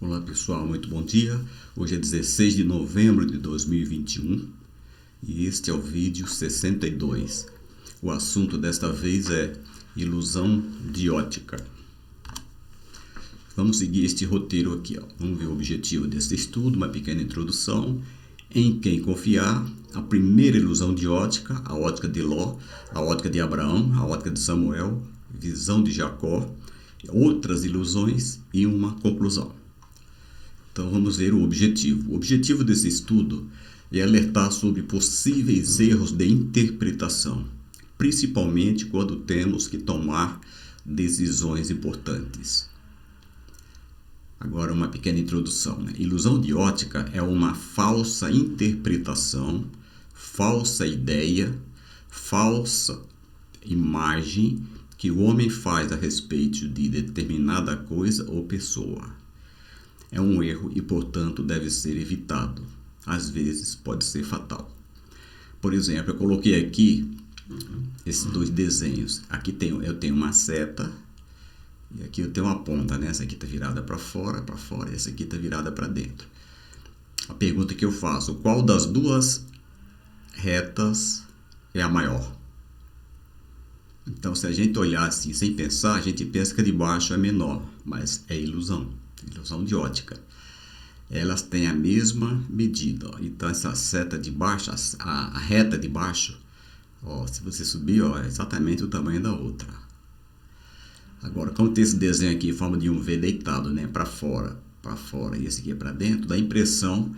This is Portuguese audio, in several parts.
Olá pessoal, muito bom dia. Hoje é 16 de novembro de 2021 e este é o vídeo 62. O assunto desta vez é ilusão de ótica. Vamos seguir este roteiro aqui. Vamos ver o objetivo desse estudo, uma pequena introdução, em quem confiar, a primeira ilusão de ótica, a ótica de Ló, a ótica de Abraão, a ótica de Samuel, visão de Jacó, outras ilusões e uma conclusão. Então vamos ver o objetivo. O objetivo desse estudo é alertar sobre possíveis erros de interpretação, principalmente quando temos que tomar decisões importantes. Agora uma pequena introdução. Ilusão de ótica é uma falsa interpretação, falsa ideia, falsa imagem que o homem faz a respeito de determinada coisa ou pessoa. É um erro e, portanto, deve ser evitado. Às vezes pode ser fatal. Por exemplo, eu coloquei aqui esses dois desenhos. Aqui eu tenho uma seta e aqui eu tenho uma ponta, né? Essa aqui está virada para fora, e essa aqui está virada para dentro. A pergunta que eu faço: qual das duas retas é a maior? Então, se a gente olhar assim sem pensar, a gente pensa que a de baixo é menor, mas é ilusão de ótica. Elas têm a mesma medida. Então, essa seta de baixo, a reta de baixo, se você subir, é exatamente o tamanho da outra. Agora, como tem esse desenho aqui em forma de um V deitado, né, para fora, e esse aqui é para dentro, dá a impressão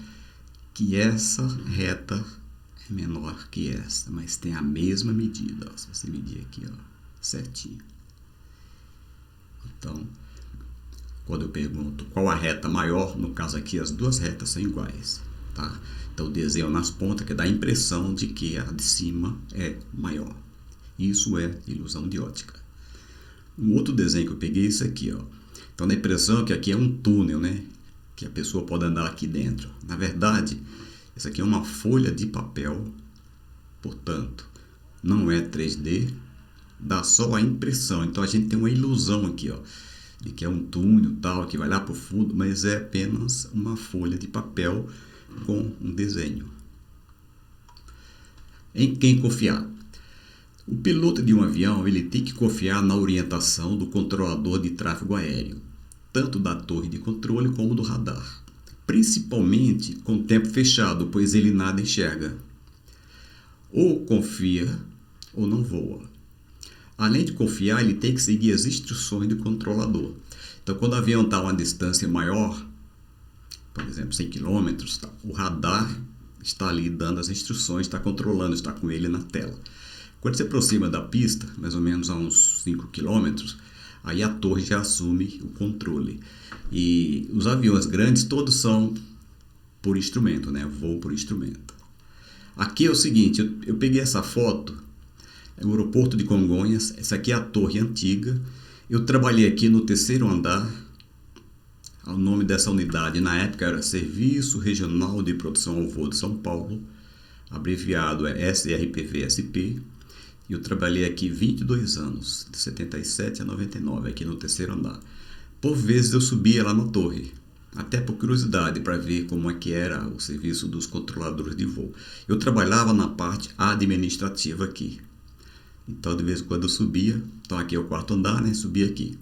que essa reta é menor que essa, mas tem a mesma medida. Se você medir aqui, certinho. Então, quando eu pergunto qual a reta maior, no caso aqui as duas retas são iguais, tá? Então eu desenho nas pontas que dá a impressão de que a de cima é maior. Isso é ilusão de ótica. Um outro desenho que eu peguei é esse aqui, Então dá a impressão que aqui é um túnel, né? Que a pessoa pode andar aqui dentro. Na verdade, isso aqui é uma folha de papel, portanto, não é 3D, dá só a impressão. Então a gente tem uma ilusão aqui, de que é um túnel tal, que vai lá para o fundo, mas é apenas uma folha de papel com um desenho. Em quem confiar? O piloto de um avião ele tem que confiar na orientação do controlador de tráfego aéreo, tanto da torre de controle como do radar, principalmente com o tempo fechado, pois ele nada enxerga. Ou confia ou não voa. Além de confiar, ele tem que seguir as instruções do controlador. Então, quando o avião está a uma distância maior, por exemplo, 100 km, o radar está ali dando as instruções, está controlando, está com ele na tela. Quando se aproxima da pista, mais ou menos a uns 5 km, aí a torre já assume o controle. E os aviões grandes todos são por instrumento, né? Voo por instrumento. Aqui é o seguinte, eu peguei essa foto, é o aeroporto de Congonhas, essa aqui é a torre antiga. Eu trabalhei aqui no 3º andar, o nome dessa unidade na época era Serviço Regional de Produção ao Voo de São Paulo, abreviado é SRPV-SP, e eu trabalhei aqui 22 anos, de 77 a 99, aqui no 3º andar. Por vezes eu subia lá na torre, até por curiosidade, para ver como é que era o serviço dos controladores de voo. Eu trabalhava na parte administrativa aqui. Então, de vez em quando eu subia, então aqui é o 4º andar, né? Subia aqui.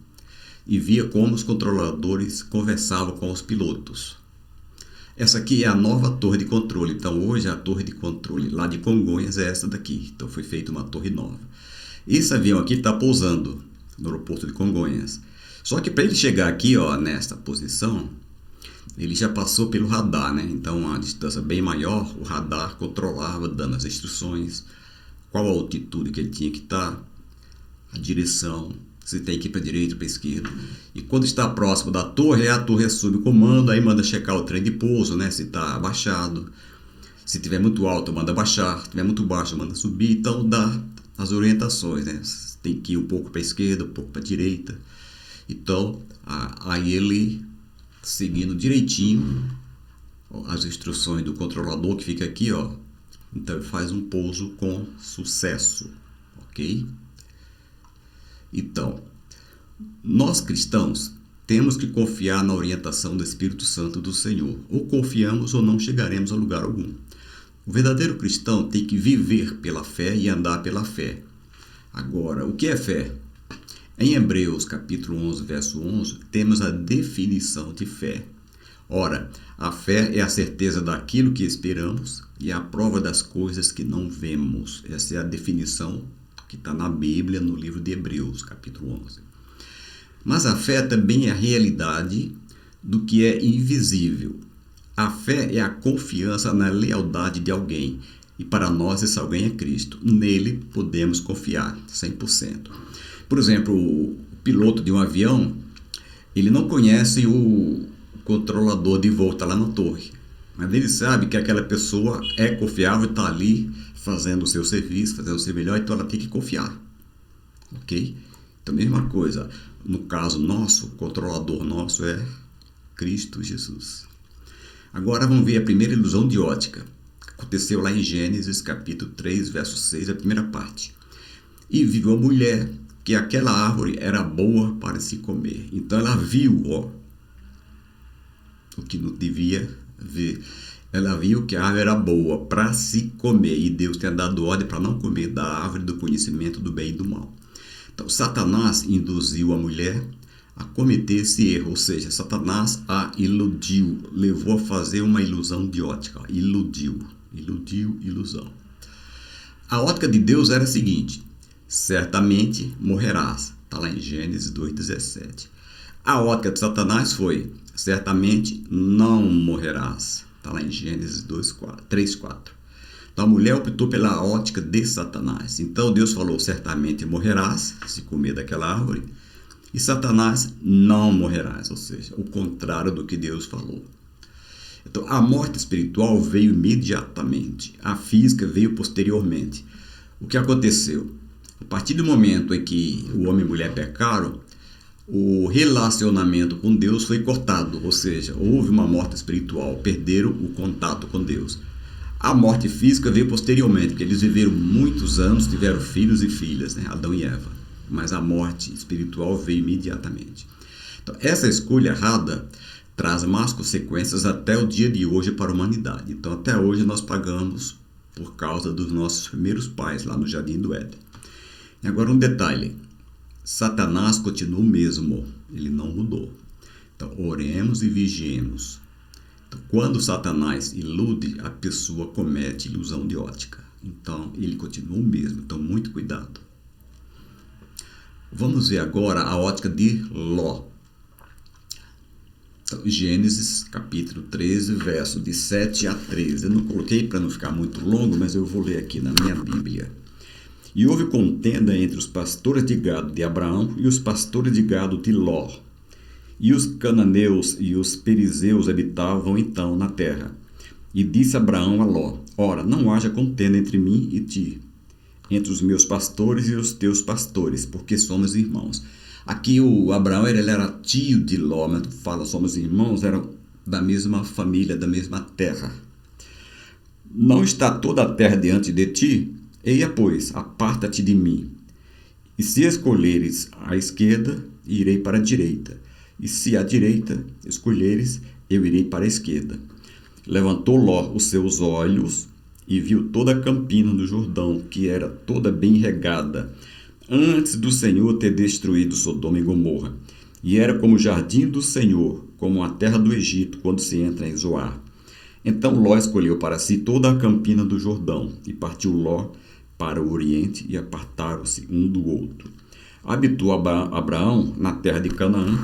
E via como os controladores conversavam com os pilotos. Essa aqui é a nova torre de controle. Então, hoje a torre de controle lá de Congonhas é essa daqui. Então, foi feita uma torre nova. Esse avião aqui está pousando no aeroporto de Congonhas. Só que para ele chegar aqui, nesta posição, ele já passou pelo radar, né? Então, a distância bem maior, o radar controlava, dando as instruções, qual a altitude que ele tinha que estar, a direção, se tem que ir para a direita ou para a esquerda. E quando está próximo da torre, a torre assume o comando, aí manda checar o trem de pouso, né? Se está abaixado. Se estiver muito alto, manda baixar. Se estiver muito baixo, manda subir. Então dá as orientações, né? Tem que ir um pouco para a esquerda, um pouco para a direita. Então, aí ele, seguindo direitinho as instruções do controlador que fica aqui, então ele faz um pouso com sucesso, ok? Então, nós cristãos temos que confiar na orientação do Espírito Santo do Senhor. Ou confiamos ou não chegaremos a lugar algum. O verdadeiro cristão tem que viver pela fé e andar pela fé. Agora, o que é fé? Em Hebreus, capítulo 11, verso 11, temos a definição de fé. Ora, a fé é a certeza daquilo que esperamos e a prova das coisas que não vemos. Essa é a definição que está na Bíblia, no livro de Hebreus, capítulo 11. Mas a fé também é a realidade do que é invisível. A fé é a confiança na lealdade de alguém. E para nós esse alguém é Cristo. Nele podemos confiar 100%. Por exemplo, o piloto de um avião, ele não conhece o controlador de voo, está lá na torre. Mas ele sabe que aquela pessoa é confiável, está ali fazendo o seu serviço, fazendo o seu melhor, então ela tem que confiar. Ok? Então, mesma coisa. No caso nosso, o controlador nosso é Cristo Jesus. Agora vamos ver a primeira ilusão de ótica. Aconteceu lá em Gênesis, capítulo 3, verso 6, a primeira parte. E viu a mulher que aquela árvore era boa para se comer. Então ela viu, o que não devia ver. Ela viu que a árvore era boa para se comer. E Deus tinha dado ordem para não comer da árvore do conhecimento do bem e do mal. Então, Satanás induziu a mulher a cometer esse erro, ou seja, Satanás a iludiu, levou a fazer uma ilusão de ótica, iludiu, ilusão. A ótica de Deus era a seguinte: certamente morrerás, está lá em Gênesis 2,17. A ótica de Satanás foi: certamente não morrerás, está lá em Gênesis 3,4. Então a mulher optou pela ótica de Satanás. Então Deus falou: certamente morrerás se comer daquela árvore. E Satanás: não morrerás, ou seja, o contrário do que Deus falou. Então a morte espiritual veio imediatamente, a física veio posteriormente. O que aconteceu? A partir do momento em que o homem e a mulher pecaram, o relacionamento com Deus foi cortado, ou seja, houve uma morte espiritual, perderam o contato com Deus. A morte física veio posteriormente, porque eles viveram muitos anos, tiveram filhos e filhas, né? Adão e Eva. Mas a morte espiritual veio imediatamente. Então, essa escolha errada traz más consequências até o dia de hoje para a humanidade. Então, até hoje nós pagamos por causa dos nossos primeiros pais lá no Jardim do Éden. E agora um detalhe: Satanás continua o mesmo, ele não mudou. Então, oremos e vigiemos. Então, quando Satanás ilude, a pessoa comete ilusão de ótica. Então, ele continua o mesmo. Então, muito cuidado. Vamos ver agora a ótica de Ló. Então, Gênesis, capítulo 13, verso de 7 a 13. Eu não coloquei para não ficar muito longo, mas eu vou ler aqui na minha Bíblia. E houve contenda entre os pastores de gado de Abraão e os pastores de gado de Ló. E os cananeus e os perizeus habitavam então na terra. E disse Abraão a Ló: ora, não haja contenda entre mim e ti, entre os meus pastores e os teus pastores, porque somos irmãos. Aqui o Abraão ele era tio de Ló, mas fala somos irmãos, eram da mesma família, da mesma terra. Não está toda a terra diante de ti? Eia, pois, aparta-te de mim. E se escolheres a esquerda, irei para a direita. E se à direita escolheres, eu irei para a esquerda. Levantou Ló os seus olhos e viu toda a campina do Jordão, que era toda bem regada, antes do Senhor ter destruído Sodoma e Gomorra. E era como o jardim do Senhor, como a terra do Egito, quando se entra em Zoar. Então Ló escolheu para si toda a campina do Jordão, e partiu Ló para o oriente, e apartaram-se um do outro. Habitou Abraão na terra de Canaã,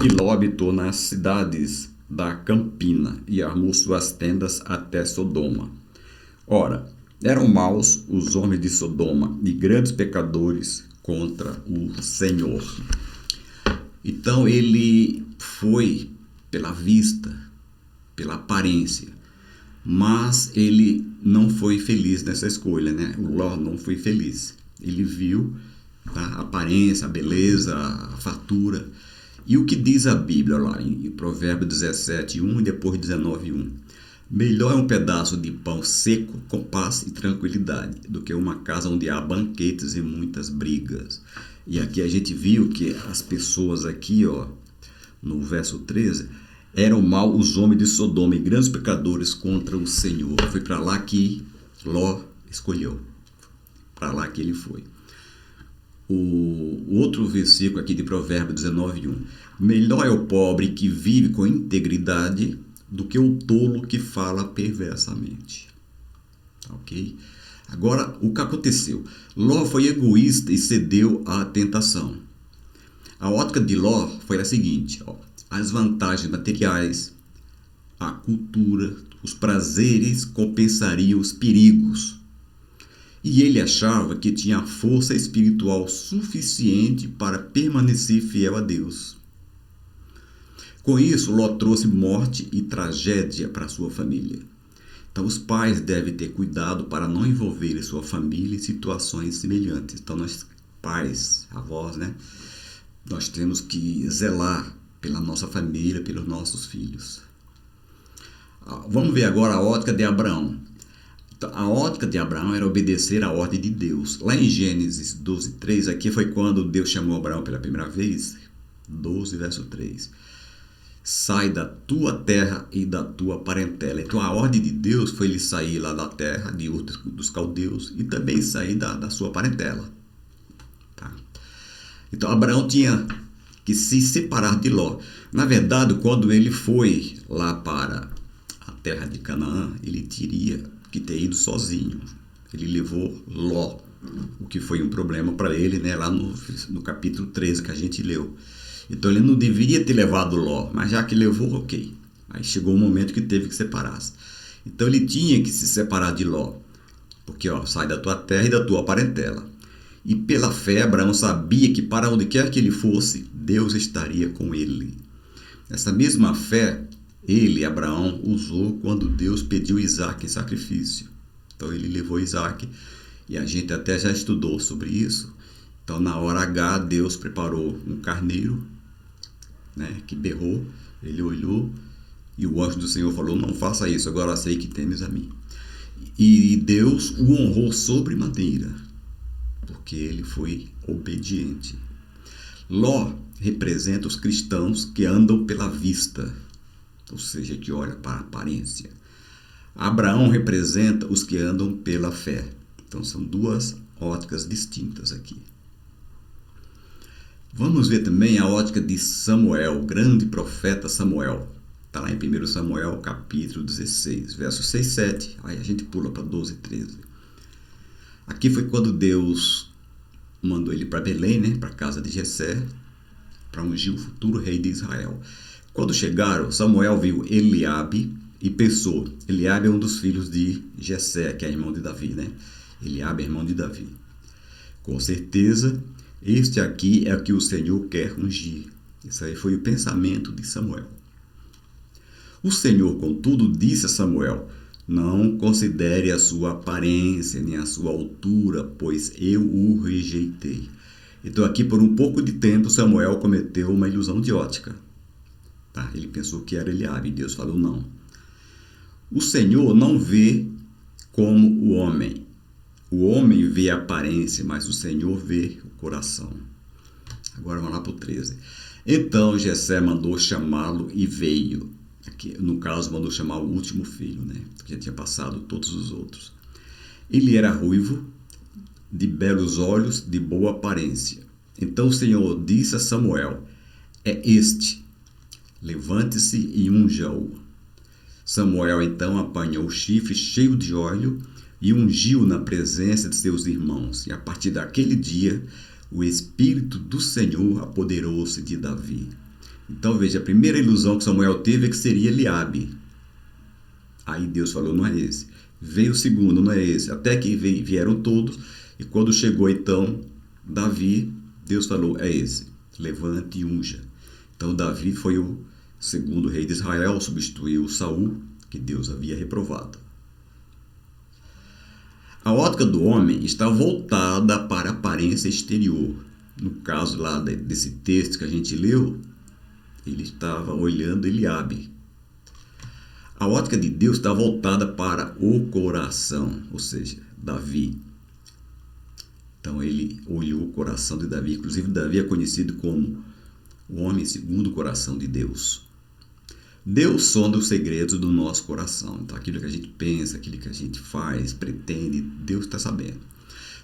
e Ló habitou nas cidades da campina, e armou suas tendas até Sodoma. Ora, eram maus os homens de Sodoma, e grandes pecadores contra o Senhor. Então ele foi pela vista, pela aparência, mas ele não foi feliz nessa escolha, né? O Ló não foi feliz. Ele viu a aparência, a beleza, a fartura. E o que diz a Bíblia lá em Provérbios 17:1 e depois 19:1? Melhor é um pedaço de pão seco com paz e tranquilidade do que uma casa onde há banquetes e muitas brigas. E aqui a gente viu que as pessoas aqui, no verso 13, eram mal os homens de Sodoma e grandes pecadores contra o Senhor. Foi para lá que Ló escolheu. Para lá que ele foi. O outro versículo aqui de Provérbios 19:1. Melhor é o pobre que vive com integridade do que o tolo que fala perversamente. Ok? Agora, o que aconteceu? Ló foi egoísta e cedeu à tentação. A ótica de Ló foi a seguinte: as vantagens materiais, a cultura, os prazeres compensariam os perigos. E ele achava que tinha força espiritual suficiente para permanecer fiel a Deus. Com isso, Ló trouxe morte e tragédia para sua família. Então, os pais devem ter cuidado para não envolverem sua família em situações semelhantes. Então, nós, pais, avós, nós temos que zelar pela nossa família, pelos nossos filhos. Vamos ver agora a ótica de Abraão. A ótica de Abraão era obedecer à ordem de Deus. Lá em Gênesis 12:3, aqui foi quando Deus chamou Abraão pela primeira vez. 12, verso 3. Sai da tua terra e da tua parentela. Então a ordem de Deus foi ele sair lá da terra de Ur dos caldeus e também sair da sua parentela. Tá? Então Abraão tinha que se separar de Ló. Na verdade, quando ele foi lá para a terra de Canaã, ele teria que ter ido sozinho. Ele levou Ló, o que foi um problema para ele, lá no capítulo 13 que a gente leu. Então ele não deveria ter levado Ló, mas já que levou, ok. Aí chegou o momento que teve que separar-se. Então ele tinha que se separar de Ló, porque sai da tua terra e da tua parentela. E pela fé, Abraão sabia que para onde quer que ele fosse, Deus estaria com ele. Essa mesma fé, Abraão, usou quando Deus pediu Isaac em sacrifício. Então ele levou Isaac, e a gente até já estudou sobre isso. Então na hora H, Deus preparou um carneiro, que berrou, ele olhou, e o anjo do Senhor falou: não faça isso, agora sei que temes a mim. E Deus o honrou sobremaneira, porque ele foi obediente. Ló representa os cristãos que andam pela vista, ou seja, que olha para a aparência. Abraão representa os que andam pela fé. Então são duas óticas distintas aqui. Vamos ver também a ótica de Samuel, o grande profeta Samuel. Está lá em 1 Samuel, capítulo 16, versos 6 e 7. Aí a gente pula para 12 e 13. Aqui foi quando Deus mandou ele para Belém, para a casa de Jessé, para ungir o futuro rei de Israel. Quando chegaram, Samuel viu Eliabe e pensou: Eliabe é um dos filhos de Jessé, que é irmão de Davi, Eliabe é irmão de Davi. Com certeza, este aqui é o que o Senhor quer ungir. Isso aí foi o pensamento de Samuel. O Senhor, contudo, disse a Samuel: não considere a sua aparência nem a sua altura, pois eu o rejeitei. Então aqui, por um pouco de tempo, Samuel cometeu uma ilusão de ótica. Ele pensou que era Eliabe, e Deus falou não. O Senhor não vê como o homem. O homem vê a aparência, mas o Senhor vê o coração. Agora vamos lá para o 13. Então Jessé mandou chamá-lo e veio. Aqui, no caso, mandou chamar o último filho, que já tinha passado todos os outros. Ele era ruivo, de belos olhos, de boa aparência. Então o Senhor disse a Samuel: é este, levante-se e unja-o. Samuel então apanhou o chifre cheio de óleo e ungiu na presença de seus irmãos. E a partir daquele dia, o Espírito do Senhor apoderou-se de Davi. Então veja, a primeira ilusão que Samuel teve é que seria Eliabe. Aí Deus falou: não é esse. Veio o segundo: não é esse. Até que vieram todos, e quando chegou então Davi, Deus falou: é esse, levante e unja. Então Davi foi o segundo rei de Israel, substituiu Saul, que Deus havia reprovado. A ótica do homem está voltada para a aparência exterior. No caso lá desse texto que a gente leu, ele estava olhando Eliabe. A ótica de Deus está voltada para o coração, ou seja, Davi. Então ele olhou o coração de Davi. Inclusive Davi é conhecido como o homem segundo o coração de Deus. Deus sonda os segredos do nosso coração. Então, aquilo que a gente pensa, aquilo que a gente faz, pretende, Deus está sabendo.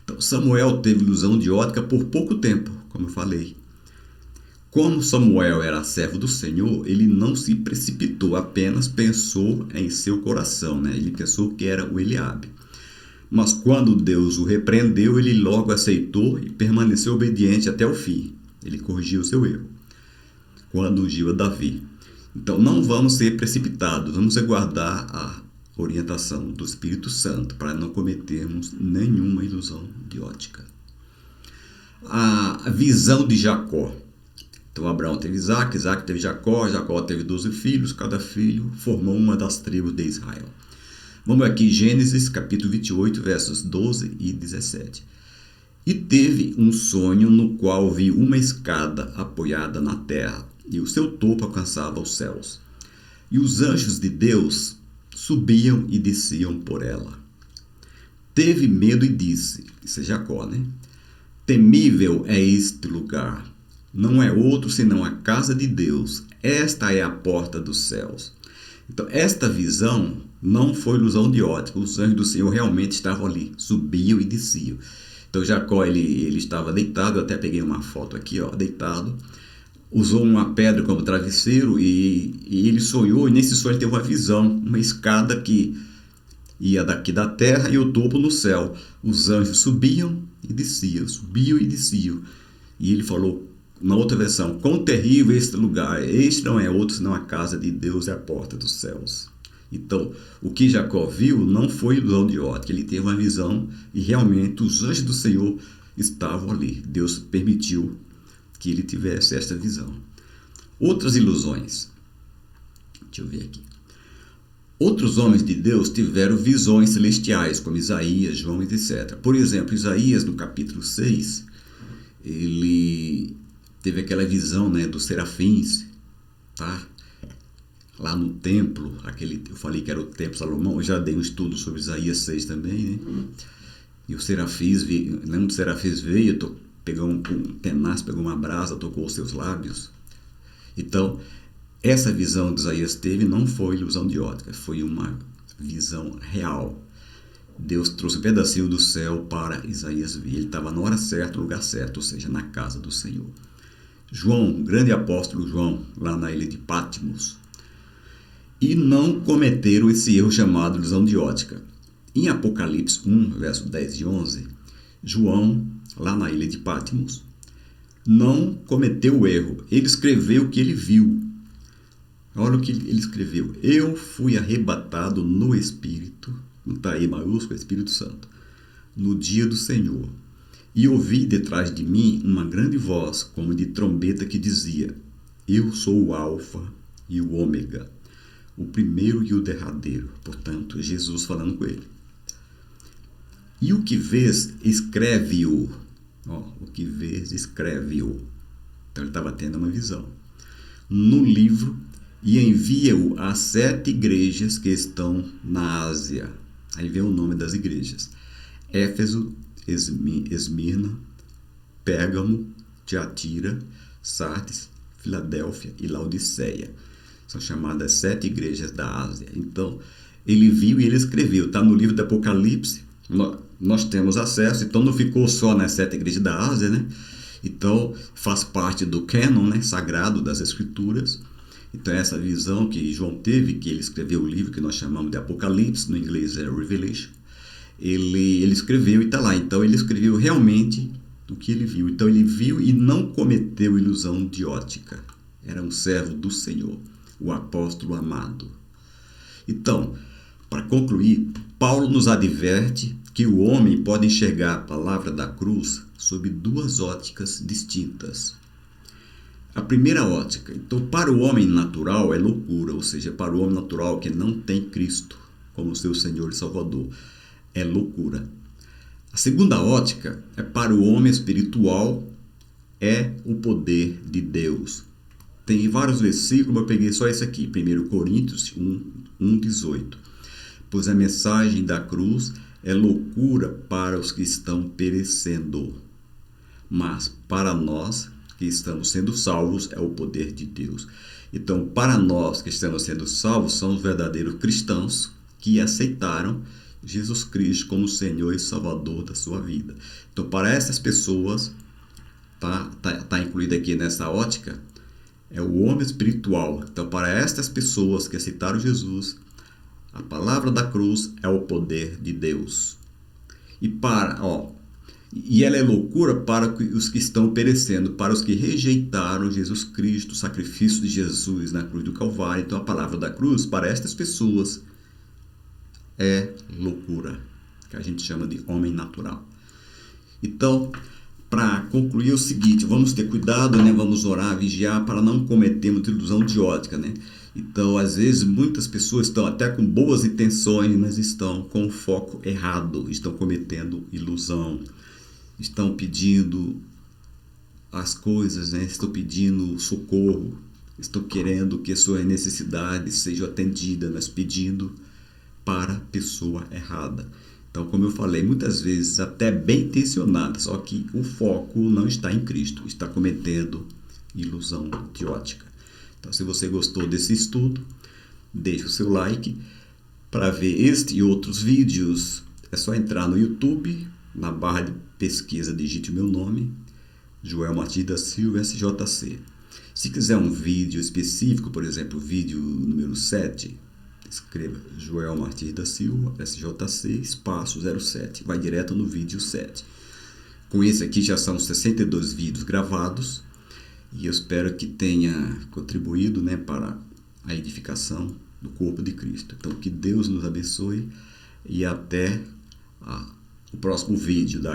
Então, Samuel teve ilusão de ótica por pouco tempo, como eu falei. Como Samuel era servo do Senhor, ele não se precipitou, apenas pensou em seu coração, né? Ele pensou que era o Eliabe. Mas quando Deus o repreendeu, ele logo aceitou e permaneceu obediente até o fim. Ele corrigiu o seu erro quando ungiu a Davi. Então não vamos ser precipitados, vamos aguardar a orientação do Espírito Santo para não cometermos nenhuma ilusão de ótica. A visão de Jacó. Então Abraão teve Isaac, Isaac teve Jacó, Jacó teve 12 filhos, cada filho formou uma das tribos de Israel. Vamos aqui, Gênesis capítulo 28, versos 12 e 17. E teve um sonho no qual viu uma escada apoiada na terra, e o seu topo alcançava os céus. E os anjos de Deus subiam e desciam por ela. Teve medo e disse, isso é Jacó, né? Temível é este lugar, não é outro senão a casa de Deus, esta é a porta dos céus. Então, esta visão não foi ilusão de ótica, os anjos do Senhor realmente estavam ali, subiam e desciam. Então, Jacó, ele estava deitado, eu até peguei uma foto aqui, ó, deitado, usou uma pedra como travesseiro e ele sonhou, e nesse sonho ele teve uma visão, uma escada que ia daqui da terra e o topo no céu. Os anjos subiam e desciam, subiam e desciam. E ele falou, na outra versão, quão terrível este lugar, este não é outro senão a casa de Deus e a porta dos céus. Então, o que Jacó viu não foi ilusão de ótica, ele teve uma visão e realmente os anjos do Senhor estavam ali. Deus permitiu que ele tivesse esta visão. Outras ilusões. Deixa eu ver aqui. Outros homens de Deus tiveram visões celestiais, como Isaías, João, etc. Por exemplo, Isaías, no capítulo 6, ele teve aquela visão, né, dos serafins, tá? Lá no templo, eu falei que era o templo de Salomão, eu já dei um estudo sobre Isaías 6 também, né? E os serafins, lembra dos serafins veio, pegou um tenaz, pegou uma brasa, tocou os seus lábios. Então, essa visão que Isaías teve não foi ilusão de ótica, foi uma visão real. Deus trouxe um pedacinho do céu para Isaías ver. Ele estava na hora certa, no lugar certo, ou seja, na casa do Senhor. João, grande apóstolo João, lá na ilha de Patmos. E não cometeram esse erro chamado ilusão de ótica. Em Apocalipse 1, verso 10 e 11, João, lá na ilha de Patmos, não cometeu o erro. Ele escreveu o que ele viu. Olha o que ele escreveu. Eu fui arrebatado no Espírito, não está aí maiúsculo, Espírito Santo, no dia do Senhor. E ouvi detrás de mim uma grande voz, como de trombeta, que dizia, eu sou o Alfa e o Ômega, o primeiro e o derradeiro. Portanto, Jesus falando com ele. E o que vês, escreve-o. O que vês, escreve-o. Então ele estava tendo uma visão. No livro, e envia-o às 7 igrejas que estão na Ásia. Aí vem o nome das igrejas. Éfeso, Esmirna, Pérgamo, Tiatira, Sardes, Filadélfia e Laodiceia. São chamadas 7 igrejas da Ásia. Então, ele viu e ele escreveu. Está no livro do Apocalipse. Nós temos acesso. Então, não ficou só nas 7 igrejas da Ásia, né? Então, faz parte do cânon, né, sagrado das Escrituras. Então, essa visão que João teve, que ele escreveu o livro que nós chamamos de Apocalipse, no inglês é Revelation, ele escreveu e está lá. Então, ele escreveu realmente o que ele viu. Então, ele viu e não cometeu ilusão de ótica. Era um servo do Senhor, o apóstolo amado. Então, para concluir, Paulo nos adverte que o homem pode enxergar a palavra da cruz sob 2 óticas distintas. A primeira ótica, então, para o homem natural é loucura, ou seja, para o homem natural que não tem Cristo como seu Senhor e Salvador, é loucura. A segunda ótica é para o homem espiritual, é o poder de Deus. Tem vários versículos, mas eu peguei só esse aqui, 1 Coríntios 1:18. Pois a mensagem da cruz é loucura para os que estão perecendo, mas para nós que estamos sendo salvos é o poder de Deus. Então, para nós que estamos sendo salvos, são os verdadeiros cristãos que aceitaram Jesus Cristo como Senhor e Salvador da sua vida. Então, para essas pessoas, tá incluído aqui nessa ótica, é o homem espiritual. Então, para estas pessoas que aceitaram Jesus, a palavra da cruz é o poder de Deus. E ela é loucura para os que estão perecendo, para os que rejeitaram Jesus Cristo, o sacrifício de Jesus na cruz do Calvário. Então, a palavra da cruz, para estas pessoas, é loucura, que a gente chama de homem natural. Então, para concluir, é o seguinte: vamos ter cuidado, né? Vamos orar, vigiar, para não cometermos ilusão de ótica, né? Então, às vezes, muitas pessoas estão até com boas intenções, mas estão com o foco errado, estão cometendo ilusão, estão pedindo as coisas, né? Estão pedindo socorro, estão querendo que suas necessidades sejam atendidas, mas pedindo para a pessoa errada. Então, como eu falei, muitas vezes até bem intencionada, só que o foco não está em Cristo, está cometendo ilusão de ótica. Então, se você gostou desse estudo, deixe o seu like. Para ver este e outros vídeos, é só entrar no YouTube, na barra de pesquisa, digite o meu nome, Joel Martins da Silva, SJC. Se quiser um vídeo específico, por exemplo, vídeo número 7, escreva Joel Martins da Silva, SJC, espaço 07. Vai direto no vídeo 7. Com esse aqui já são 62 vídeos gravados. E eu espero que tenha contribuído, né, para a edificação do corpo de Cristo. Então, que Deus nos abençoe e até o próximo vídeo da